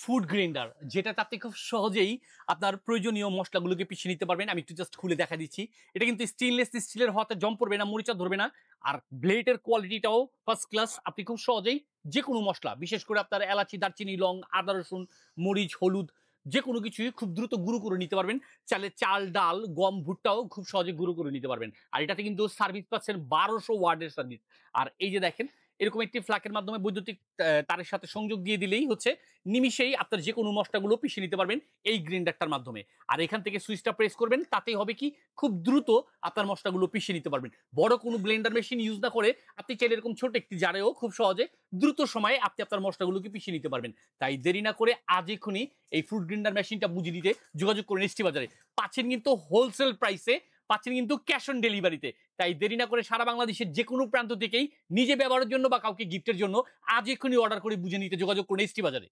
Food grinder, যেটাতে আপনি খুব সহজেই আপনার প্রয়োজনীয় মশলাগুলোকে পিষে নিতে পারবেন। আমি একটু জাস্ট খুলে দেখা দিচ্ছি। এটা কিন্তু স্টেনলেস স্টিলের হওয়াতে জং পড়বে না, মরিচা ধরবে না। আর ব্লেডের কোয়ালিটিটাও ফার্স্ট ক্লাস। আপনি খুব সহজেই যেকোনো মসলা, বিশেষ করে আপনার এলাচি, দারচিনি, লং, আদা, রসুন, মরিচ, হলুদ, যেকোনো কিছুই খুব দ্রুত গুঁড়ো করে নিতে পারবেন। চাইলে চাল, ডাল, গম, ভুট্টাও খুব সহজে গুঁড়ো করে নিতে পারবেন। আর এটাতে কিন্তু সার্ভিস পাচ্ছেন 1200 ওয়াটের সার্ভিস। আর এই যে দেখেন, এরকম একটি ফ্ল্যাকের মাধ্যমে বৈদ্যুতিক তারের সাথে সংযোগ দিয়ে দিলেই হচ্ছে নিমিষেই আপনার যে কোনো মশলাগুলো পিষে নিতে পারবেন এই গ্রাইন্ডারটার মাধ্যমে। আর এখান থেকে সুইচটা প্রেস করবেন, তাতেই হবে কি খুব দ্রুত আপনার মশলাগুলো পিষে নিতে পারবেন। বড় কোনো ব্লেন্ডার মেশিন ইউজ না করে আপনি চাইলে এরকম ছোট একটি জারেও খুব সহজে দ্রুত সময়ে আপনি আপনার মশলাগুলোকে পিষে নিতে পারবেন। তাই দেরি না করে আজ এখনই এই ফুড গ্রাইন্ডার মেশিনটা বুঝে নিতে যোগাযোগ করুন এসটি বাজারে। পাচ্ছেন কিন্তু হোলসেল প্রাইসে, পাচ্ছেন কিন্তু ক্যাশ অন ডেলিভারিতে। তাই দেরি না করে সারা বাংলাদেশের যে কোনো প্রান্ত থেকেই নিজে ব্যবহারের জন্য বা কাউকে গিফটের জন্য আজ এখনই অর্ডার করে বুঝে নিতে যোগাযোগ করুন এসটি বাজারে।